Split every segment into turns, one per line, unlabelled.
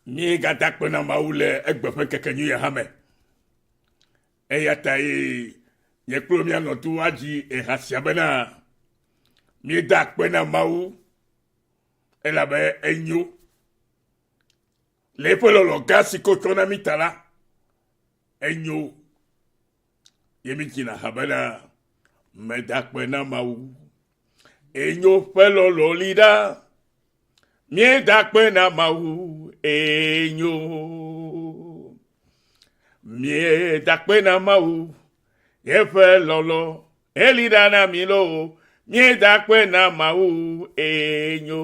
mi gata kpena maule egbeƒe kekenyu ya hame eya ta ye nye kplo mia nɔ tu adzi eha sia bena mi da kpena mawu elabe enyo le eƒe lɔlɔ gã si ko tsɔ na mi ta la enyo ye mi dzina ha bena me da kpena mawu enyo ƒe lɔlɔ li ɖa mi da kpena mawu enyo mi da kpena mawu yeƒe lɔlɔ eli ɖa na mi lo mi da kpena mawu enyo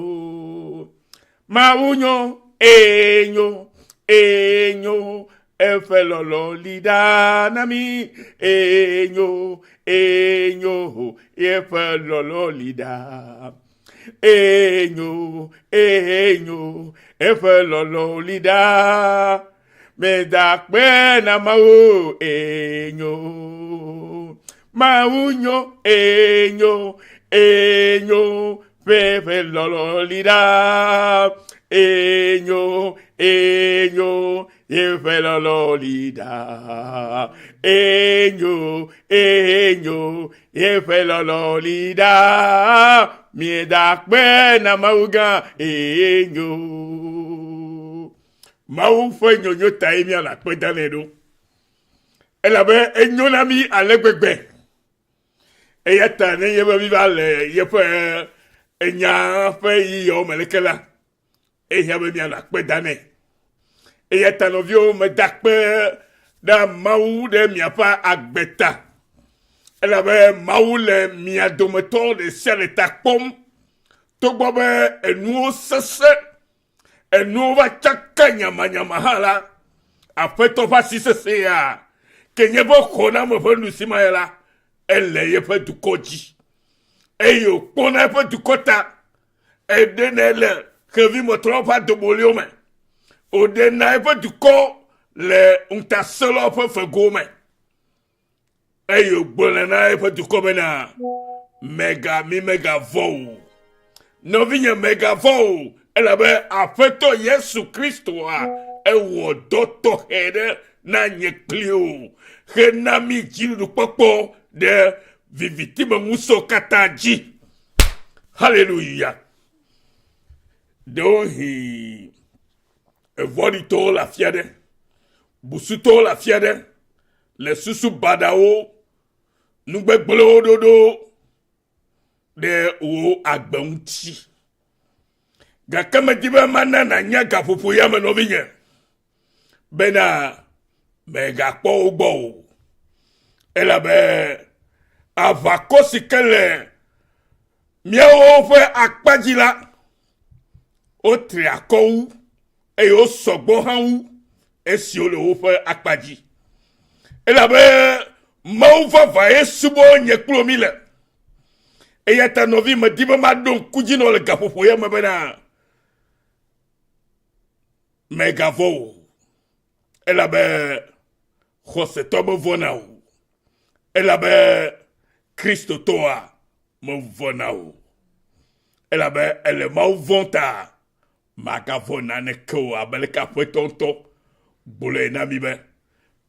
mawu nyo enyo enyo eƒe lɔlɔ li ɖa na mi enyo enyo yeƒe lɔlɔ li ɖa enyo enyo eƒe lɔlɔ li ɖa me da kpena mawu enyo mawu nyo enyo enyo eƒe lɔlɔ li ɖa enyo enyo yeƒe lɔlɔ li ɖa enyo enyo yeƒe lɔlɔ li ɖa mi da kpena mawu gã enyo mawu ƒe nyonyo ta ye mia la kpe danɛ ɖo elabe enyo na mi ale gbegbe eya ta ne ye be mi va le yeƒe enya ƒe yiyawo me leke la eya be mia la kpe danɛ eya ta nɔviwo me da kpe ɖe mawu ɖe miaƒe agbe ta elabe mawu le mia dometɔ ɖe sia ɖe ta kpɔm togbɔ be enuwo sesẽ enuwo va tsaka nyamanyama hã la aƒetɔ ƒe asi sesẽ ya ke nye be xɔname ƒe nusimã ya la ele yeƒe dukɔ dzi eye wòkpɔna eƒe dukɔ ta eɖena le xevimetrɔwo ƒe adobolio me wòɖena eƒe dukɔ le ŋutasẽlawo ƒe fego me eye wògblɔna na eƒe dukɔ bena mi megavɔ o nɔvinye megavɔ o elabe aƒetɔ yesu kristoa ewɔ dɔ tɔxɛ ɖe na nye kpli o hena mi dziɖuɖukpɔkpɔ ɖe vivitime ŋusẽwo katã dzi haleluya ɖewohi evɔɖitɔwo le afia ɖe busutɔwo le afia ɖe le susu baɖawo nugbegblẽwo ɖoɖo ɖe wo agbe ŋuti gake medi be mana nanya gaƒoƒo ya me nɔvinye bena megakpɔ wo gbɔ o elabe aʋakɔ si ke le miawo ƒe akpadzi la wotri akɔ wu eye wosɔgbɔ hã wu esiwo le woƒe akpadzi elabe mawu vava ye subɔ nye kplo mi le eya ta nɔvi medi be maɖo ŋku dzi nɔ le gaƒoƒo ya me bena megavɔ o elabe xɔsetɔ mevɔna o elabe kristotɔa mevɔna o elabe ele mawu vɔn ta magavɔ naneke o abe leke aƒetɔ ŋutɔ gblɔe na mi be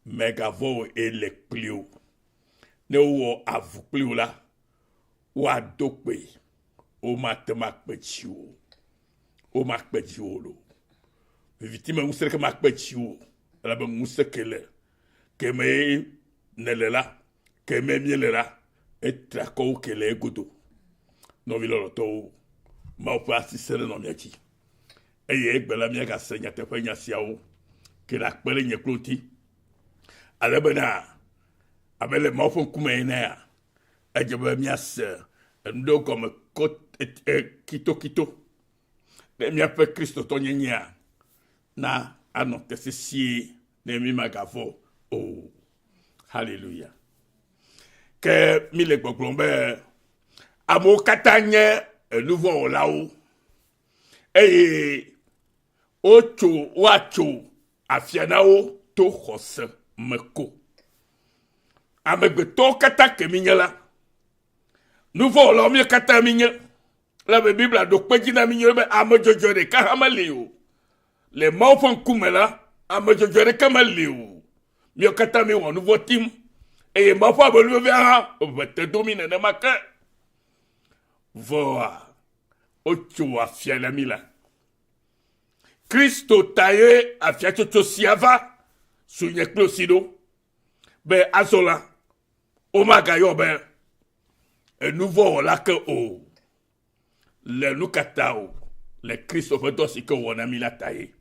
megavɔ o ele kpli o ne wowɔ avu kpli o la woado kpe womate makpe tsi o womakpe tsi o lo vivitime ŋusẽ ɖeke makpe tsi o elabe ŋusẽ ke le keme ne le la keme miele la etra kɔwo ke le egodo nɔvi lɔlɔtɔwo mawo ƒe asi sẽ ɖe nɔ mia dzi eye egbe la miagasẽ nyateƒe nya siawo ke le akpe ɖe nye kplo ŋuti ale bena abe le mawo ƒe ŋkume ene ya edze be miase enu ɖewo gɔme kitokito ɖe miaƒe kristotɔ nyenyea na anɔ te sesie ne mi magavɔ o haleluya ke mi le gbɔgblɔm be amewo katã nye enuvɔwɔlawo eye woatso afia na wo to xɔse me ko amegbetɔwo katã ke mi nye la nuvɔwɔlawo mi katã mi nye la be bibla ɖo kpe dzi na mi nye be ame dzɔdzɔ ɖeka hã meli o le mawu ƒe ŋkume la ame dzɔdzɔ ɖeke meli o míawo katã mi wɔ nu vɔ̃ tim eye mawu ƒe amenuvevia hã ʋe te do mi nenema ke vɔa wotso afia na mi la Kristo ta ye afiatsotso sia va su nye kple si ɖo be azɔ la womagayɔ be enuvɔwɔla ke o le nu katã o le Kristo ƒe dɔ si ke wɔ na mi la ta ye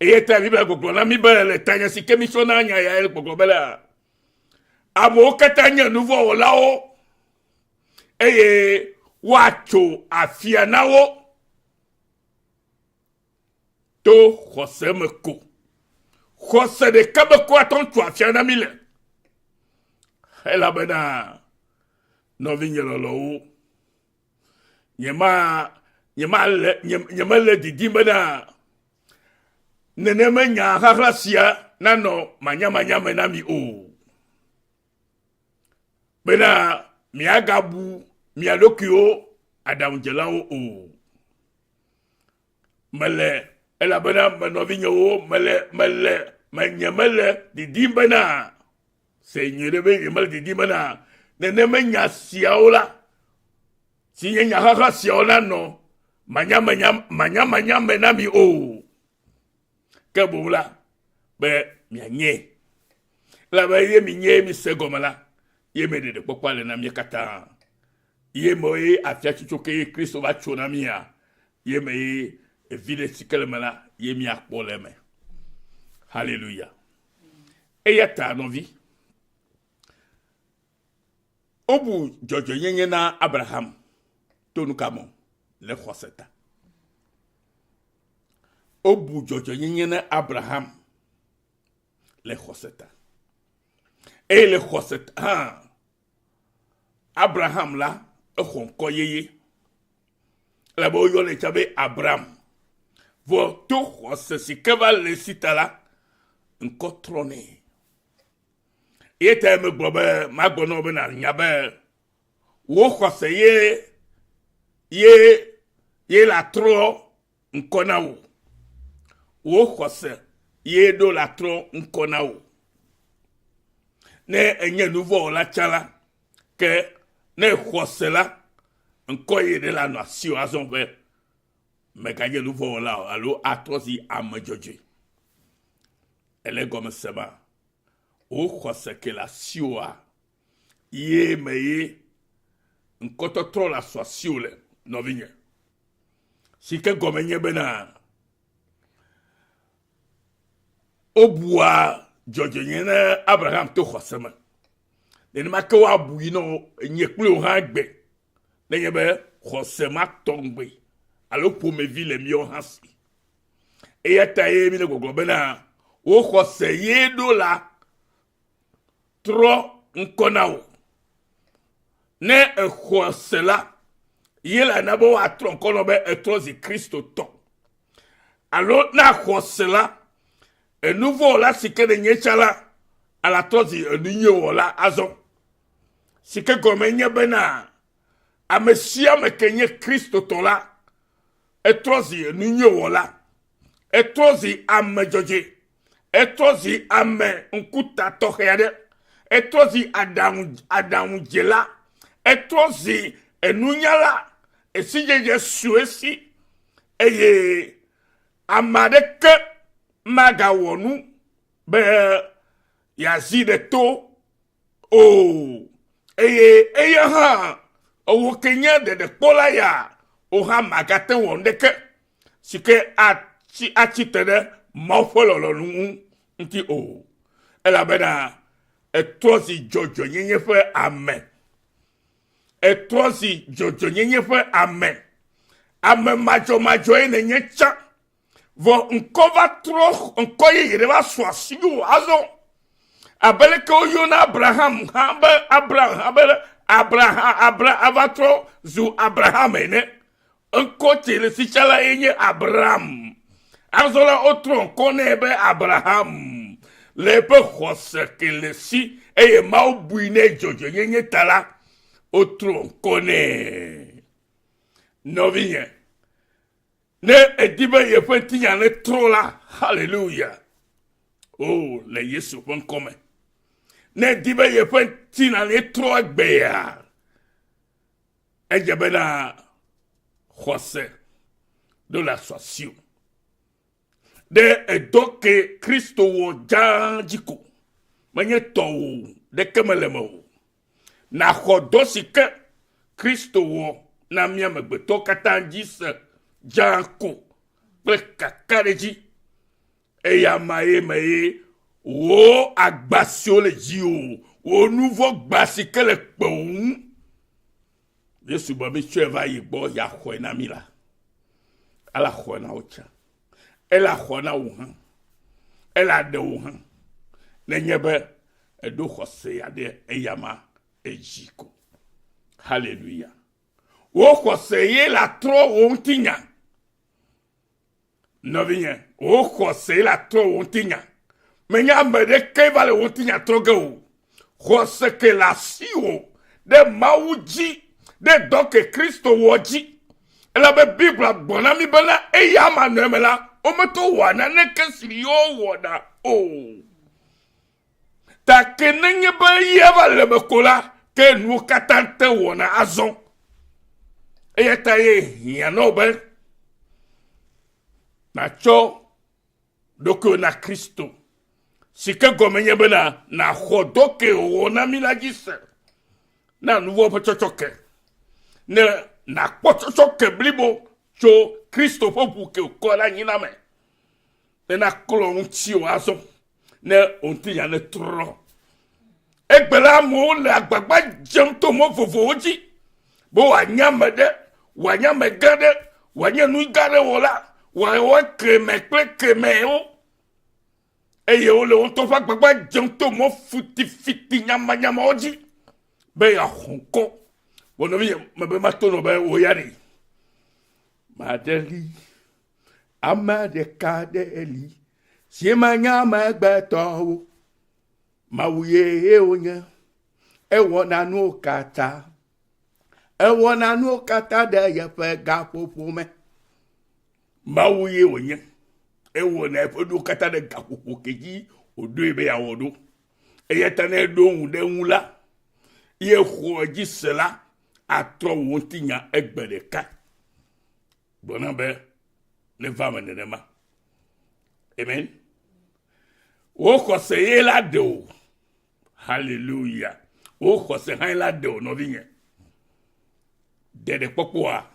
eye ta mi be gbɔgblɔ na mi be le tanya si ke mi tsɔ na nya ya gbɔgblɔ be la amewo katã nye nuvɔwɔlawo eye woatso afia na wo to xɔse me ko xɔse ɖeka be ko atɔ tso afia na mi le elabena nɔvinye lɔlɔwo nyemele didim bena neneme nya xaxla sia nanɔ manyamanya me na mi o bena miagabu mia ɖokuiwo aɖaŋudzelawo o mele elabena menɔvinyewo nyemele didim bena se nyuie ɖe be nyemele didim bena neneme nya siawo la si nye nyaxaxa siawo la nɔ manyamanya me na mi o ke boŋ la be mianye elabe ye mi nye mi se gɔme la ye me ɖeɖe kpɔkpɔ le na mi katã ye me ye afiatsotso ke ye Kristo va tso na mia ye me ye evi ɖe si ke le me la ye mi akpɔ le me haleluya eya ta nɔvi wobu dzɔdzɔnyenye na Abraham to nu ka mo le xɔse ta wobu dzɔdzɔnyenye na Abraham le xɔse ta eye le xɔse ta hã Abraham la exɔ ŋkɔ yeye elabe woyɔ ne tsa be Abraham vɔ to xɔse si ke va le si ta la ŋkɔ trɔ nɛ ye ta me gblɔ be magbɔ na wo be na nya be wo xɔse ye la trɔ ŋkɔ na wo xɔse ye ɖo la trɔ ŋkɔ na wo ne enye nuvɔwɔla tsã la ke ne xɔse la ŋkɔ ye ɖe la nɔ asiwo azɔ be meganye nuvɔwɔla o alo atrɔ zi ame dzɔdzɔe ele gɔme sema wo xɔse ke le asiwoa ye me ye ŋkɔtɔtrɔ le asɔ asiwo le nɔvinye si ke gɔme nye bena wobua dzɔdzɔnye ne Abraham to xɔse me nenema ke woabu yi nɔ nye kple wo hã gbe nenye be xɔse ma tɔŋgbe alo ƒomevi le miawo hã si eya ta ye mi le gbɔgblɔ bena wo xɔse ye ɖo la trɔ ŋkɔ na wo ne exɔse la ye la na be woatrɔ ŋkɔ nɔ be etrɔ zi Kristo tɔ alo na xɔse la enuvɔwɔla si ke ne nye tsa la ala trɔ zi enunyewɔla azɔ si ke gɔme nye bena ame sia ame ke nye Kristo tɔ la etrɔ zi enunyewɔla etrɔ zi ame dzɔdzɔe etrɔ zi ame ŋkuta tɔxɛ aɖe etrɔ zi aɖaŋudzela etrɔ zi enunyala esidzedze su esi eye ame aɖeke magawɔ nu be yazi ɖe to o eye eya hã ewo ke nye ɖeɖekpɔla ya o hã magate wɔ ŋɖeke si ke atsi te ɖe Mawu ƒe lɔlɔ̃nu ŋuti o elabena etrɔ zi dzɔdzɔnyenye ƒe ame etrɔ zi dzɔdzɔnyenye ƒe ame madzɔmadzɔe nenye tsã vɔ ŋkɔ va trɔ ŋkɔ yeye ɖe va sɔ asiwo azɔ abeleke woyɔna Abraham hã be Abraham ava trɔ zu Abraham ene ŋkɔ tsi le si tsã la ye nye Abraham azɔ la wotrɔ ŋkɔ nɛ be Abraham le eƒe xɔse ke le si eye Mawu bui ne dzɔdzɔnyenye ta la wotrɔ ŋkɔ nɛ nɔvinye ne edibe yeƒe tinya ne trɔ la hallelujah oh le Yesu ƒe ŋkɔme ne edibe yeƒe tinya ne trɔ egbea edze bena xɔse de la associo de edo ke Kristo wɔ dzaa dzi ko menye tɔwo ɖeke mele me o na xɔ dɔ si ke Kristo wɔ na mía amegbetɔ katã dzi se dzaa ko kple kaka ɖe dzi eya ma ye me ye wo agba siwo le dzi o wo nuvɔ gba si ke le kpewo ŋu Yesu be mitsɔe va yi gbɔ ya xɔe na mi la ala xɔ na wo tsã ela xɔ na wo hã ela ɖe wo hã nenye be eɖo xɔse ya ɖe eya ma edzi ko hallelujah wo xɔse ye la trɔ wo ŋuti nya nɔvinye wo xɔse la trɔ wo ŋuti nya menye ame ɖeke va le wo ŋuti nya trɔ ge o xɔse ke le asi wo ɖe Mawu dzi ɖe dɔ ke Kristo wɔ dzi elabe Biblia gbɔna mi bena eya ma nɔ eme la wometo wɔ naneke si yewo wɔna o ta ke nenye be ya va le me ko la ke nuwo katã te wɔna azɔ eya ta ye hiã nɔ be natsɔ ɖokuiwo na Kristo si ke gɔme nye bena naxɔ dɔ ke wɔ na mi la dzi se na nuvɔ ƒe tsɔtsɔke ne nakpɔ tsɔtsɔke blibo tso Kristo ƒe ʋu ke wòkɔ la nyina me ne naklɔ ŋuti wò azɔ ne ŋutinya ne trɔ egbe la amewo le agbagba dzem to mɔ vovowo dzi be wòanye ame ɖe wòanye ame gã ɖe wòanye nu gã ɖe wɔ la wòawɔ kreme kple kremewo eye wole wotɔ ƒe agbagba dzem to mɔ futifiti nyamanyamawo dzi be yeaxɔ ŋkɔ bonɔvi mebe mato nɔ be wo ya ɖe maɖeli ame ɖeka ɖe li si manya amegbetɔwo Mawu ye wonye ewɔna nuwo katã ewɔna nuwo katã ɖe yeƒe gaƒoƒo me Mawu ye wonye ewɔna eƒe nuwo katã ɖe gaƒoƒo ke dzi wòɖoe be yeawɔ ɖo eya ta ne eɖo ŋu ɖe ŋu la ye xɔ dzi se la atrɔ wo ŋuti nya egbe ɖeka gbɔna be ne va me nenema amen wo xɔse ye la ɖe o hallelujah wo xɔse hã la ɖe o nɔvinye ɖeɖekpɔkpɔa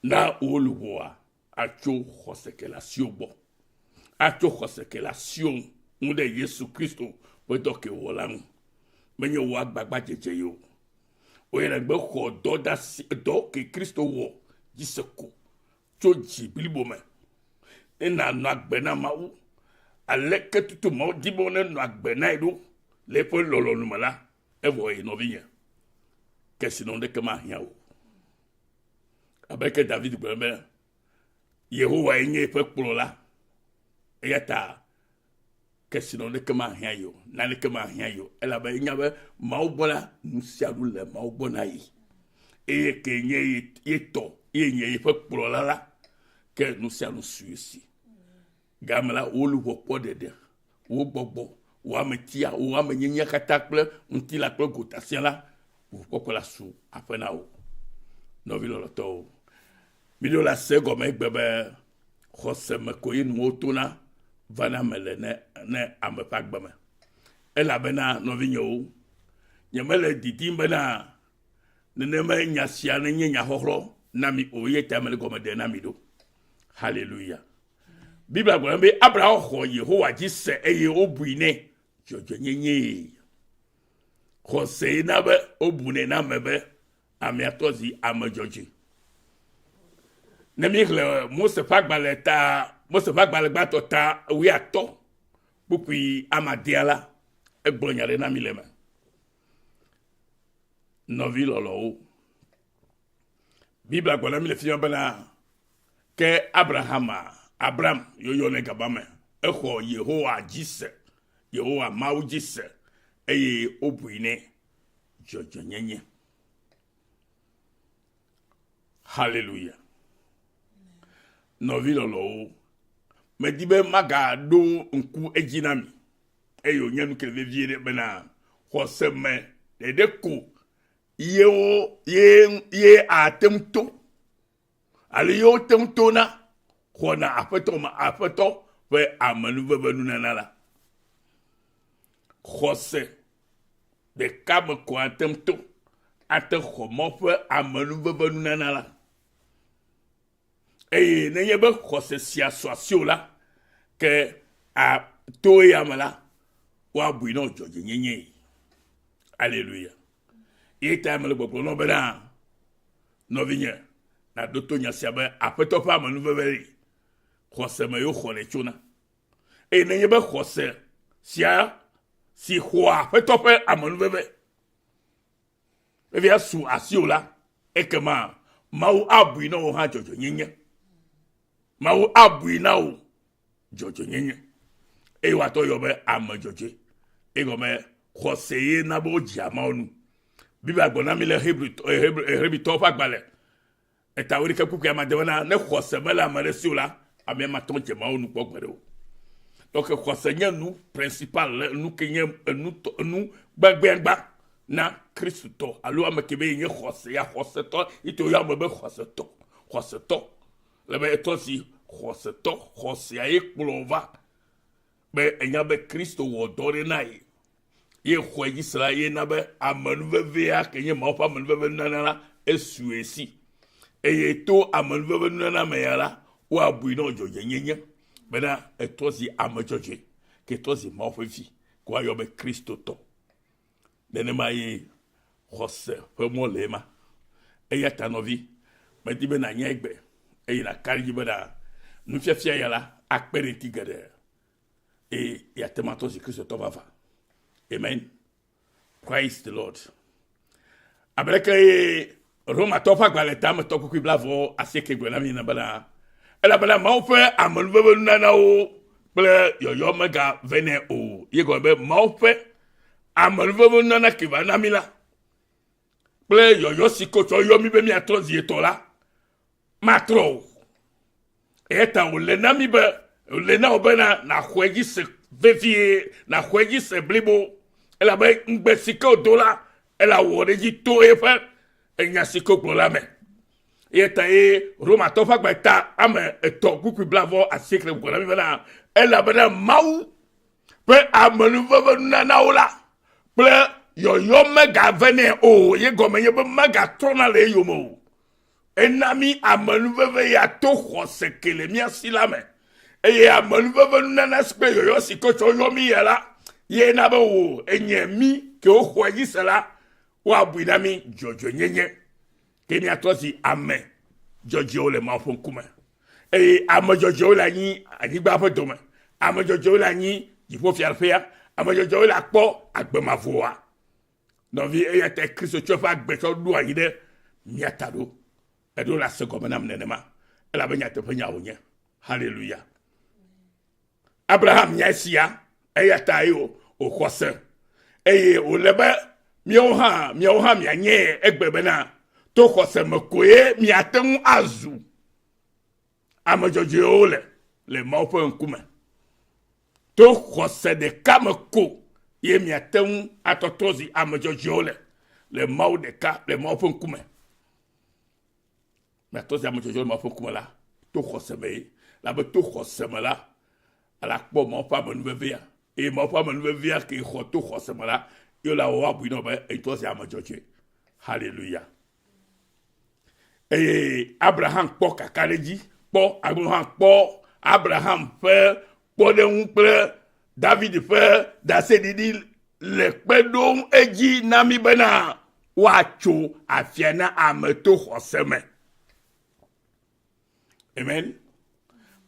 na wo luʋɔa atso xɔse ke le asiwo gbɔ atso xɔse ke le asiwo ŋu ɖe Yesu Kristo ƒe dɔ ke wɔ la ŋu menye wo agbagba dzedze yi o woyina gbe xɔ dɔ da si dɔ ke Kristo wɔ dzi se ko tso dzi blibo me ena nɔ agbe na Mawu aleke tutu Mawu di be ne nɔ agbe na yi ɖo le eƒe lɔlɔ̃nu me la evɔ yi nɔvinye kesinɔ ɖeke mahiã o abe ke David gblɔ be Yehowa ye nye eƒe kplɔla eya ta kesinɔ ɖeke mahiã yi o naneke mahiã yi o elabe enya be Mawu gbɔ la nu sia nu le Mawu gbɔ na yi eye ke nye ye tɔ ye nye yeƒe kplɔla la ke nu sia nu su si game la wo luʋɔ kpɔ ɖeɖe wo gbɔgbɔ wo ametia wo amenyenya katã kple ŋutilã kple gotasia la ʋukpɔkpɔ la su aƒe na wo nɔvi lɔlɔtɔwo mi ɖo la se gɔme egbe be xɔse me ko ye nuwo tona vana me le ne ame ƒe agbe me elabena nɔvinyewo nyemele didim bena nenema nya sia nenye nya xɔxlɔ na mi o ye ta mele gɔme de na mi ɖo hallelujah Biblia gblɔ be Abraham xɔ Yehowa dzi se eye wobui nɛ dzɔdzɔnyenye xɔse na be wobu nɛ na me be amea tɔ zi ame dzɔdzɔe ne mi xlẽ Mose ƒe agbalẽ ta Mose ƒe agbalẽ gbãtɔ ta 10 kpukpui amadea la egblɔ nya ɖe na mi le me nɔvi lɔlɔwo Biblia gblɔ na mi le fi ma bena ke Abraham yoyo ne gaba me exɔ Yehowa dzi se Yehowa Mawu dzi se eye wobui nɛ dzɔdzɔnyenye hallelujah Novi lolo. Me dit ben maga do nku ejinami. Eyo nyanu kele viere bena. Khoseme de ko ye atemto. Ale yo temto na. Khona apeto ve amanu venu nanala. Khose de kam ko atemto. Ate khomo fe amanu venu nanala. Et n'ayez pas croisé si association là que à toi et à mala ou à bouillon George Nyenye. Alléluia. Il est à me le bon non ben non vigne na doto nya siabe après toi pas me nouvelle croisé me yo khole chuna. Et n'ayez pas croisé si quoi après toi pas à me nouvelle. Et bien sous assio là et que ma ou à bouillon ha George Nyenye. Ma ou abuina ou Jojo nyenye. E wato yobe ama Jojo. E gome khoseye na bo diama onu. Bibi agbona mi le Hebrew topa gbale. E ta wori ke kuku ya madewona ne khoseme la mare si ola ame ma ton jema onu po gbere o. Donc khosenye nous principal nous kenye nous gbagba na Kristo. Alo amekebe yenye khose ya khoseto ito ya mebe khoseto. Lebe tosi khose ya ekplova be enyabe Kristo wodore nai ye khweji sala ye nabe amanveve ya kenye maopa amanveve nana esuesi eye to amanveve nana meyala wa buino joje nyenye bena etosi amajoje ke tosi maofefi kwa yobe Kristo to denema ye khose femo lema eya tanovi medibe na nyegbe et la carrière nous fait fier là à pereti gade et il y a tellement de Christ to va amen praise the Lord après que Roma to fa gba tam to ku blavo aseke gbe mi na bala ela bala ma o fe amanu na na o ple yo mega vene o ye go be ma o fe amanu na ki va na mi la ple yo siko to yo mi be mi atrozi to la matro eta ulena mi be ulena obena na khweji se vevie na khweji se blibo ela be ngbesiko dola ela woreji to efa enya siko bolame eta Roma to fa gbeta ame eto kuku blavo asekre ko mi bana ela bana mau pe amanu vavana na ola ple yo mega vene o ye gomenye be mega trona le yomo enami amanuveve ya to khose kele mi asilame e amanuveve nana spe yo sikocho yo mi yela ye na be wo enyemi ke o khwaji sala wa buinami Jojo nyenye ke mi atosi amen Jojo le ma fon kuma e ama Jojo la ni anigba fo doma ama Jojo la ni ifo fiarfia ama Jojo la po agbema voa no vi e ya te Kristo chofa agbeto du ayide mi atado edo la seconde nam nenema ela benya te penya onye hallelujah Abraham nyasia eya tayo o khose eye o lebe mioha mi anye egbebe na to khose makoye mi aten azu amajoje ole le maopo nkume to khose de kamako ye mi aten atotozi amajoje ole le mau de ka le maopo nkume mais tous les gens ma font comme là tout khoseme la be tout khoseme là ala po mon pas me nouvelle et mon pas me nouvelle qui tout khoseme là yo la wa bu no ba et tous les gens hallelujah et Abraham po kakaleji po Abraham fait po de un peu David fait d'assez dit le pedon eji nami bena wacho afiana ameto khoseme. Amen.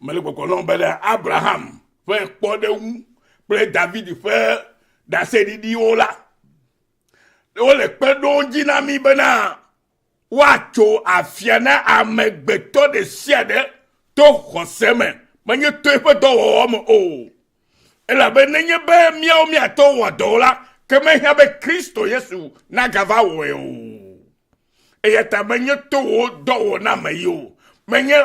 Mais le colon Abraham fait quoi de où? David fait d'assez dit là. Le pedon dinami bena wacho afiana amegbeto de siade to khoseme. Manye to pe do homo o. Ela benenye be miao mi ato wadola ke me habe Kristo Yesu na gava we o. E yata manye to do na mayo. Menye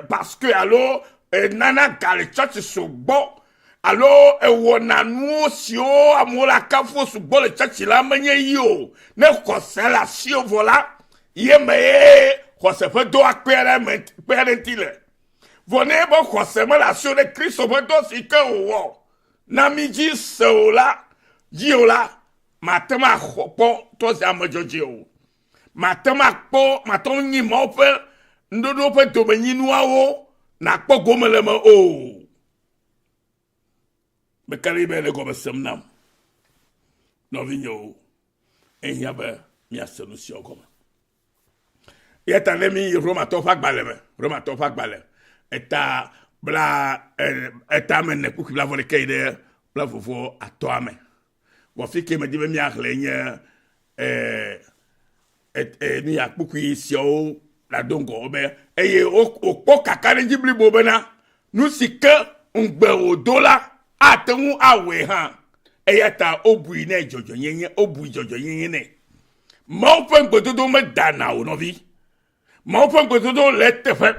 parce que alors nana gale church so bo alors wona nu si o amola kafo so bo le church la manye yo ne kosela si o vola yeme kose fe do akpere tile vone bo kose ma la sio de Christ bo do si ke wo na mi ji so la yiola matema khopo to za mojoje o matema po maton ni mo pe ndodo pe to menyi nuwa wo na kpo gomele ma o be kalibe le go semnam no vinyo enya be mi solution comme yeta lemi Roma to fa gbale eta bla eta men ku bla vole keide bla vovo atoame wo fike me di me mi aklenye ni akpuku isio la dongo be eye okpo kakare jibli bobena nu sike ngbe odola atenu awe han eyata obui na jojo yenye obui jojo yenye ne mo pen gbododo me dana o no vi mo pen gbododo letefe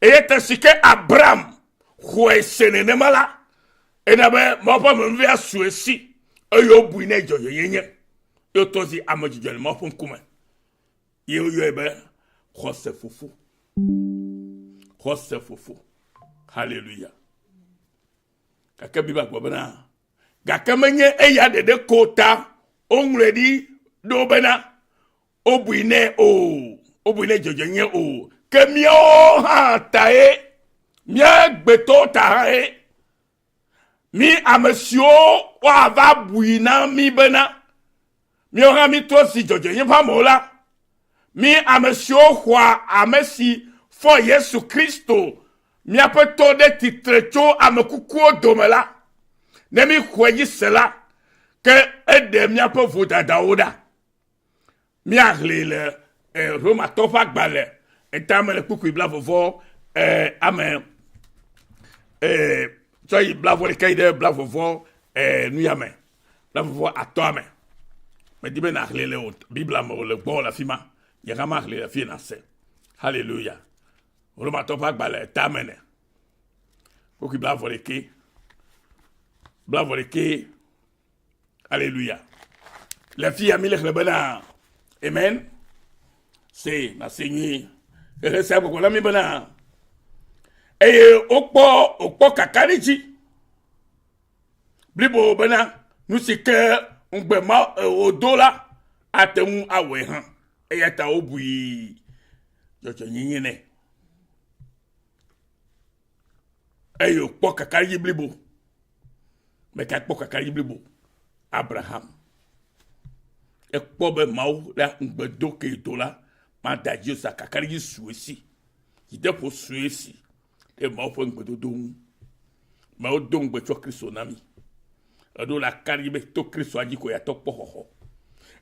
eyata sike Abraham khwesene ne mala enabe mo pen me via suesi eyo obui na jojo yenye yo tozi amajojo mo pen kuma yo ebe khose fufu hallelujah kaka biba gbobana gaka menye eya de kota onredi do bena obuine jojo nye o kemio ha tae mia gbeto tae mi amesio wa va buina mi bena mi ora mi to si jojo nye pa mola mi amesio kwa amesi fo Yesu Kristo mi apeto de titrecho amekukuo domela ne mi khoyi sela ke ede mi apo voda Dauda mi aglele Roma tofa gbale etamele kuku bla vovo amen so i bla vo keide bla vovo nu yame bla vovo atome me dibe na aglele o bibla mo le bo la fima ya ma aglele fi na se hallelujah Roma tofa gbale tamene kuku bla vo ke alléluia la fille a mis le bana amen c'est na seigneur et ça ko la mi bana e okpo kakariji blibo bana nous c'est que ngbema odola atemu awe han e yata obui jojo nyinyene e okpo kakariji blibo mais okpo kakariji blibo Abraham e kpobe mau la ngbedo ke dola ma dadio sa kakari suesi ide po suesi e mau po ngbedo dom mau dom gbeto Kristo nami ado la kari be to Kristo aji ko ya to pohoho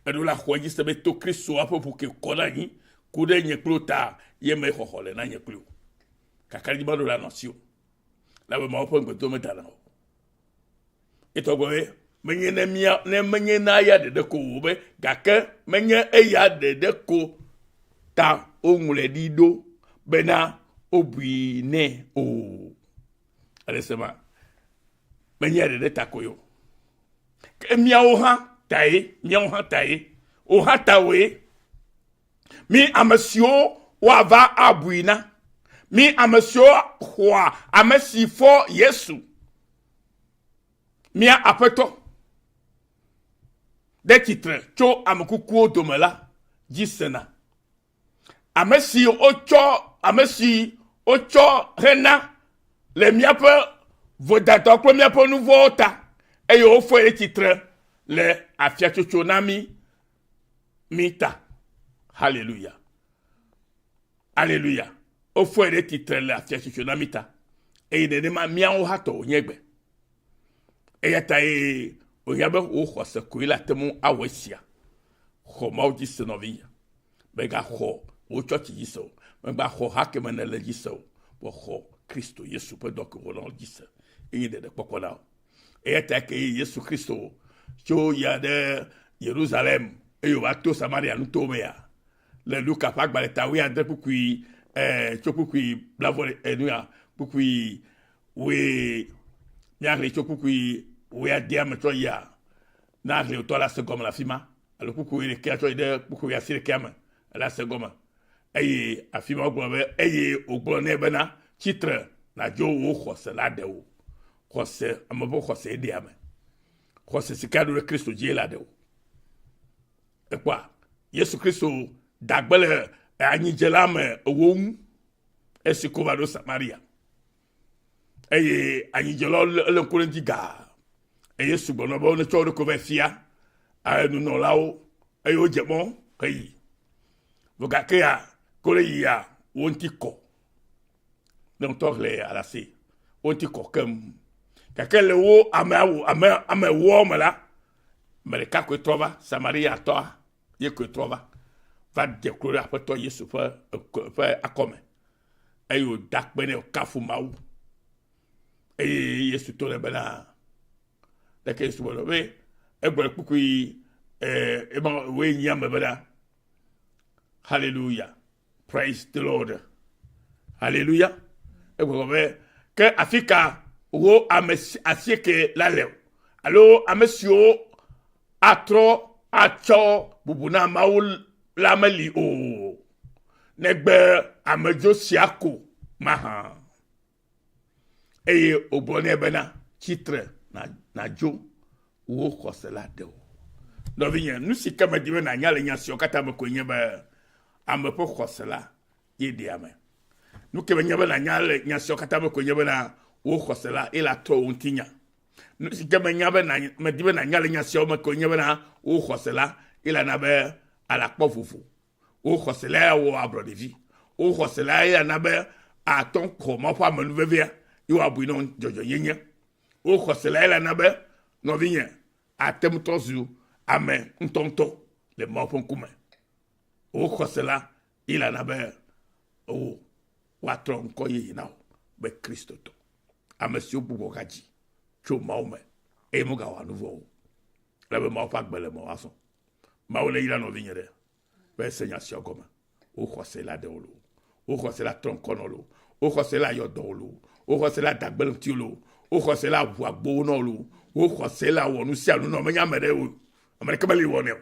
ado la khoji se be to Kristo apo pour que kolani kude nye klota ye me hohole na nye klu kakari ba do la nation la be mau po ngbedo me dala e to goe menye ne mia ne menye na ya de ko be gake menye eya de ko ta onwule dido bena obui ne o alesema menye de takoyo ke mia o ha tae o ha tawe mi amasio wa va abuina mi amasio kwa amasifo Yesu mia apeto de titre cho amekukuo domela jisena amesi ocho rena le miape vodato ko miape nouveau ta e yo fo le titre le afia chocho nami mita hallelujah o fo le titre le afia chocho nami ta e de ma mia o hato nyegbe e yata e o yabe o khose ko ila temu awesia kho mauji senovia bega kho o chochi jiso bega kho hakemene le jiso bo kho Kristo Yesu pe donc rolon jisa e de pokola e yata ke Yesu Kristo cho ya de Jerusalem e yo bato Samaria no tomea le Luka pa gbaleta wi ande pukui chokukui blavole enuya pukui we nyakle chokukui we adiam to ya nakle to la segoma la fima alors pukui le kia to de pukui asile kiama la segoma eye afima ogbobe eye ogbone bena titre na jo wo khose la de wo khose amabo khose diam khose sikado de Kristo die la de wo e kwa Yesu Kristo dagbele anyi jelame owum esikova Samaria eye anyi jelo le kolendi ga eye subono bo ne choro ko vefia anu no lawo eye ojemo kai vogakea koleya wontiko non torle ala si wontiko kem kakele wo ame wo mala mereka ko trova Samaria to ye ko trova va déclarer après toi Yesu fait akome ayo dakbene o kafu mawu Yesu to le bana da ke Yesu bo we egbe kukui ba we nyam bana hallelujah praise the Lord hallelujah egbe be ke afika wo asieke la le allo amesio atro acho bubuna mawu lameli o negbe amejo siako maha eye obone bena titre na jo wo khosela de o no vinya nusi kama dibe na nyale nyasio kata me konye ba amepo khosela yedi ame nu ke benya na nyale nyasio kata me konye ba na wo khosela ila to untinya nusi kama nyaba na me dibe na nyale nyasio me konye ba na wo khosela ila na be à la pauvre au khosela ou abro de vie au khosela ya na be a ton comment pas me lever yo abunon jojo yenya au khosela la na be no vinya a tem tozu amen ntonto le mopon kuma au khosela ila na be o watron koyi na be Kristo to amesio bubo kaji cho maume e muga wa nouveau la be mo pa gbele mo aso maole ila no vinyere be senya siogoma o khosela de olo o khosela tronkonolo o khosela yodolo o khosela dagbel tiolo o khosela buagbo no lo o khosela wonu sia no menya mere o amerika bali wonu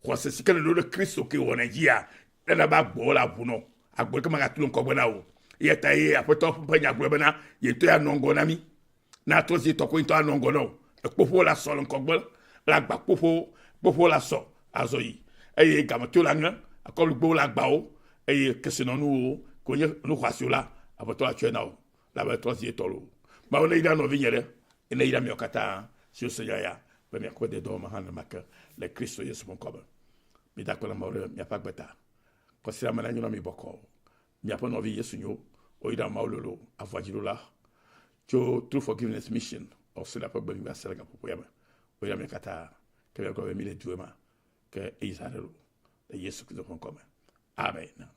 khose sikele do Kristo ke wona jia na ba gbo la buno agbo kama gatulu nkogbo na o yeta ye apoto panya gbo bana yeto ya nongo na mi na to si to ko into anongo no ekpofo la so nkogbo la gba kpofo la so azoyi eye gamato la nga akolu gbo la gba o eye kesino nu ko nye nu kwasiola apoto la chena o la ba to si tolo ma ona ida no vinyere ina ida mi okata si o seya ya be mi akode do ma hana maka le Kristo Yesu mon koba mi da ko la mawre mi apak beta ko sira mana nyino mi boko mi apo no vi Yesu nyo o ida mawlolo avwajilo la cho true forgiveness mission o sila pa be mi asela ka popo yama o ida mi kata ke ko be mi le tuema que Israël, Yesu Christ, amen.